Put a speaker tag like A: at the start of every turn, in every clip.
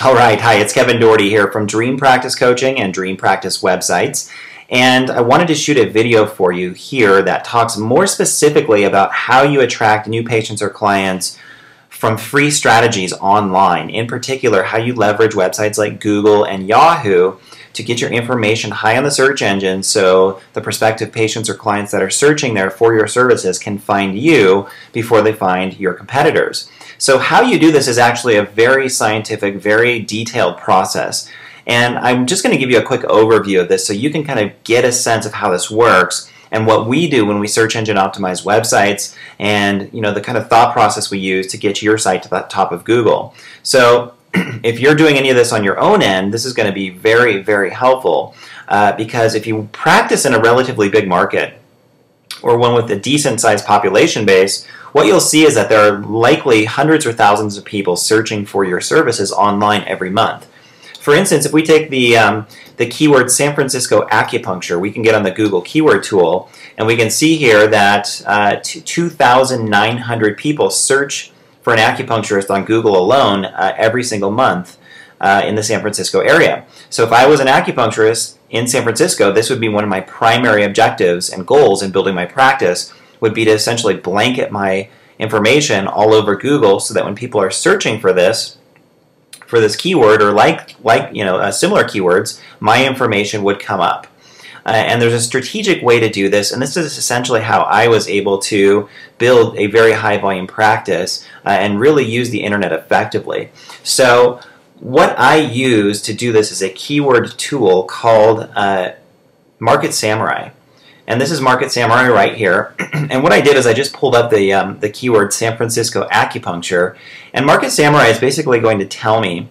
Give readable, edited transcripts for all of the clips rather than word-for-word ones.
A: All right, hi, it's Kevin Doherty here from Dream Practice Coaching and Dream Practice Websites. And I wanted to shoot a video for you here that talks more specifically about how you attract new patients or clients from free strategies online. In particular, how you leverage websites like Google and Yahoo to get your information high on the search engine so the prospective patients or clients that are searching there for your services can find you before they find your competitors. So how you do this is actually a very scientific, very detailed process. And I'm just going to give you a quick overview of this so you can kind of get a sense of how this works and what we do when we search engine optimize websites and the kind of thought process we use to get your site to the top of Google. So if you're doing any of this on your own end, this is going to be very, very helpful because if you practice in a relatively big market or one with a decent sized population base, what you'll see is that there are likely hundreds or thousands of people searching for your services online every month. For instance, if we take the keyword San Francisco acupuncture, we can get on the Google keyword tool and we can see here that 2,900 people search for an acupuncturist on Google alone every single month in the San Francisco area. So if I was an acupuncturist in San Francisco, this would be one of my primary objectives and goals in building my practice, would be to essentially blanket my information all over Google so that when people are searching for this keyword or similar keywords, my information would come up. And there's a strategic way to do this, and this is essentially how I was able to build a very high volume practice and really use the internet effectively. So what I use to do this is a keyword tool called Market Samurai. And this is Market Samurai right here. And what I did is I just pulled up the keyword San Francisco acupuncture, and Market Samurai is basically going to tell me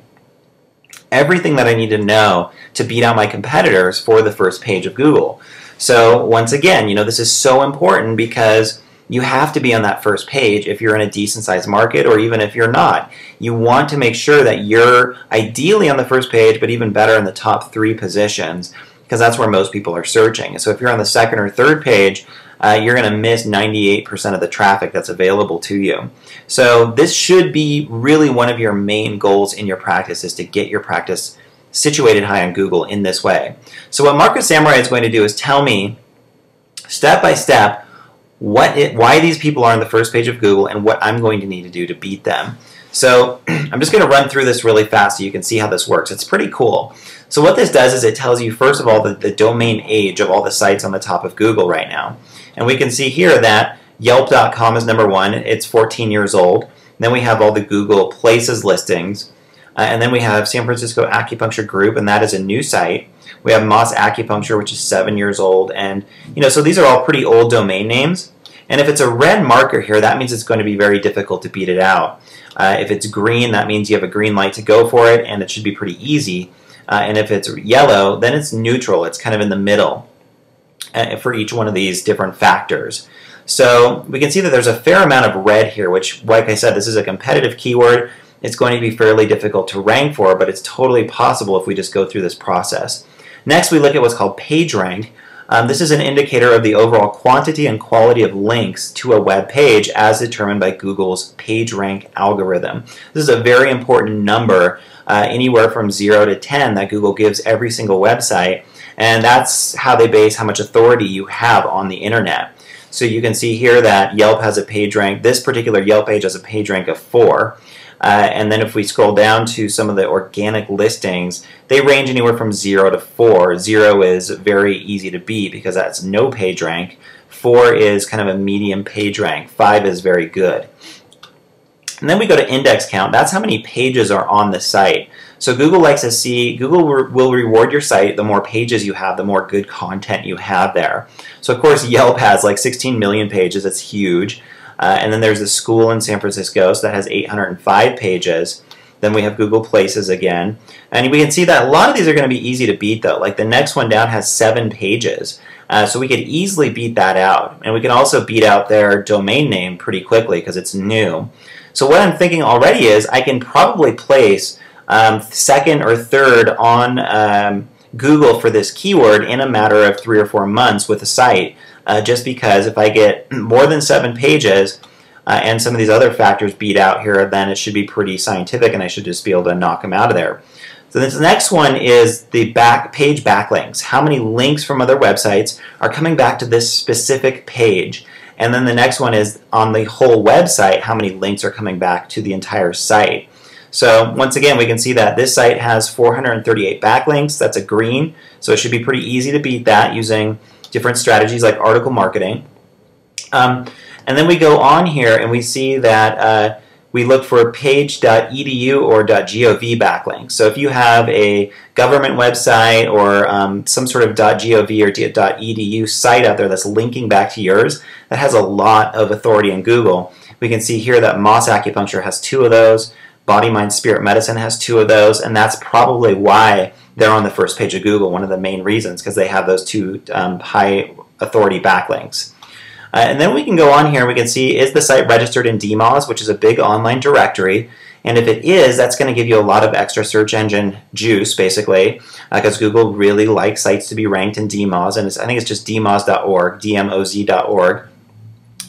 A: everything that I need to know to beat out my competitors for the first page of Google. So once again, this is so important because you have to be on that first page if you're in a decent sized market, or even if you're not. You want to make sure that you're ideally on the first page, but even better in the top 3 positions, because that's where most people are searching. So if you're on the second or third page, you're going to miss 98% of the traffic that's available to you. So this should be really one of your main goals in your practice, is to get your practice situated high on Google in this way. So what Market Samurai is going to do is tell me step by step why these people are on the first page of Google and what I'm going to need to do to beat them. So I'm just going to run through this really fast so you can see how this works. It's pretty cool. So what this does is it tells you, first of all, the domain age of all the sites on the top of Google right now. And we can see here that Yelp.com is number 1. It's 14 years old. Then we have all the Google Places listings. And then we have San Francisco Acupuncture Group, and that is a new site. We have Moss Acupuncture, which is 7 years old. And, so these are all pretty old domain names. And if it's a red marker here, that means it's going to be very difficult to beat it out. If it's green, that means you have a green light to go for it, and it should be pretty easy. And if it's yellow, then it's neutral. It's kind of in the middle for each one of these different factors. So we can see that there's a fair amount of red here, which, like I said, this is a competitive keyword. It's going to be fairly difficult to rank for, but it's totally possible if we just go through this process. Next, we look at what's called PageRank. This is an indicator of the overall quantity and quality of links to a web page as determined by Google's PageRank algorithm. This is a very important number, anywhere from 0 to 10, that Google gives every single website, and that's how they base how much authority you have on the internet. So you can see here that Yelp has a PageRank. This particular Yelp page has a PageRank of 4. And then if we scroll down to some of the organic listings, they range anywhere from 0 to 4. 0 is very easy to beat because that's no PageRank. 4 is kind of a medium PageRank. 5 is very good. And then we go to index count. That's how many pages are on the site. So Google likes to see, Google will reward your site the more pages you have, the more good content you have there. So of course Yelp has like 16 million pages. It's huge. And then there's the school in San Francisco, so that has 805 pages. Then we have Google Places again. And we can see that a lot of these are going to be easy to beat, though. Like the next one down has 7 pages. So we could easily beat that out. And we can also beat out their domain name pretty quickly because it's new. So what I'm thinking already is I can probably place second or third on Google for this keyword in a matter of 3 or 4 months with a site. Just because if I get more than 7 pages, and some of these other factors beat out here, then it should be pretty scientific and I should just be able to knock them out of there. So this next one is the page backlinks. How many links from other websites are coming back to this specific page? And then the next one is on the whole website, how many links are coming back to the entire site? So once again, we can see that this site has 438 backlinks. That's a green. So it should be pretty easy to beat that using different strategies like article marketing. And then we go on here and we see that we look for page.edu or .gov backlinks. So if you have a government website or some sort of .gov or .edu site out there that's linking back to yours, that has a lot of authority in Google. We can see here that Moss Acupuncture has 2 of those, Body, Mind, Spirit Medicine has 2 of those, and that's probably why they're on the first page of Google, one of the main reasons, because they have those 2 high authority backlinks. And then we can go on here and we can see, is the site registered in DMOZ, which is a big online directory? And if it is, that's going to give you a lot of extra search engine juice, basically, because Google really likes sites to be ranked in DMOZ, and I think it's just dmoz.org, dmoz.org,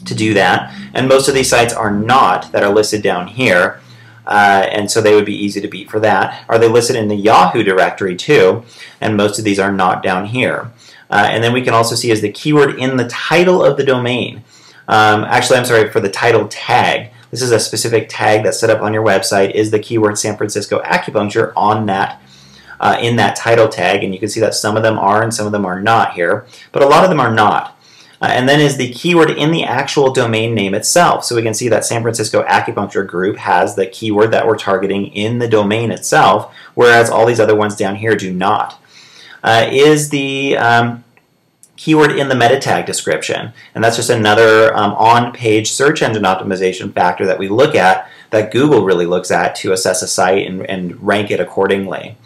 A: to do that. And most of these sites are not, that are listed down here, and so they would be easy to beat for that. Are they listed in the Yahoo directory too? And most of these are not down here. And then we can also see is the keyword in the title of the domain. Actually, I'm sorry, for the title tag. This is a specific tag that's set up on your website. Is the keyword San Francisco Acupuncture on that, in that title tag? And you can see that some of them are and some of them are not here, but a lot of them are not. And then is the keyword in the actual domain name itself. So we can see that San Francisco Acupuncture Group has the keyword that we're targeting in the domain itself, whereas all these other ones down here do not. Is the keyword in the meta tag description, and that's just another on-page search engine optimization factor that we look at, that Google really looks at to assess a site and rank it accordingly.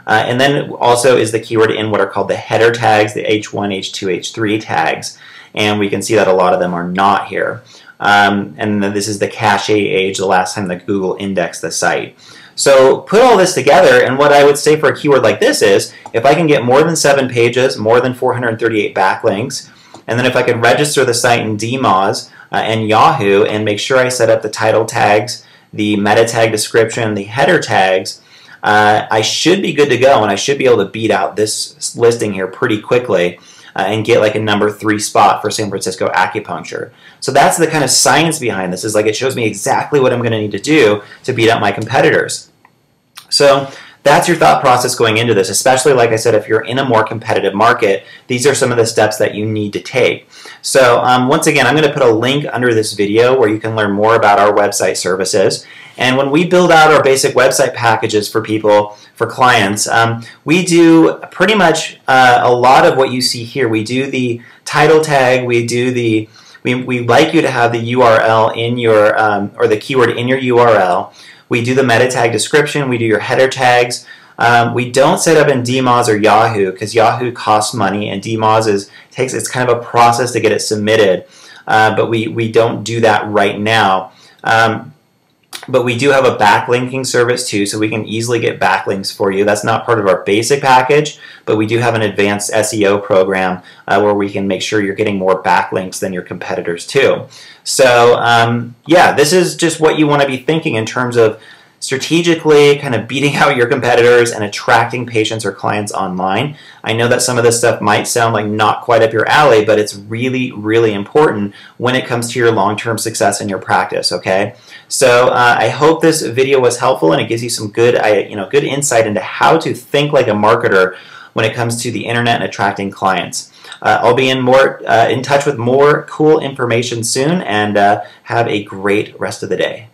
A: And then also is the keyword in what are called the header tags, the H1, H2, H3 tags, and we can see that a lot of them are not here. And this is the cache age, the last time that Google indexed the site. So put all this together, and what I would say for a keyword like this is, if I can get more than 7 pages, more than 438 backlinks, and then if I could register the site in DMOZ and Yahoo and make sure I set up the title tags, the meta tag description, the header tags, I should be good to go, and I should be able to beat out this listing here pretty quickly and get like a number 3 spot for San Francisco Acupuncture. So that's the kind of science behind this. Is like it shows me exactly what I'm going to need to do to beat out my competitors. So that's your thought process going into this, especially, like I said, if you're in a more competitive market, these are some of the steps that you need to take. So once again, I'm going to put a link under this video where you can learn more about our website services. And when we build out our basic website packages for people, for clients, we do pretty much a lot of what you see here. We do the title tag, we do the, we like you to have the URL in your, or the keyword in your URL. We do the meta tag description, we do your header tags. We don't set up in DMOZ or Yahoo because Yahoo costs money and DMOZ it's kind of a process to get it submitted, but we don't do that right now. But we do have a backlinking service too, so we can easily get backlinks for you. That's not part of our basic package, but we do have an advanced SEO program where we can make sure you're getting more backlinks than your competitors too. So yeah, this is just what you want to be thinking in terms of strategically kind of beating out your competitors and attracting patients or clients online. I know that some of this stuff might sound like not quite up your alley, but it's really, really important when it comes to your long-term success in your practice, okay? So I hope this video was helpful and it gives you some good, good insight into how to think like a marketer when it comes to the internet and attracting clients. I'll be in touch with more cool information soon, and have a great rest of the day.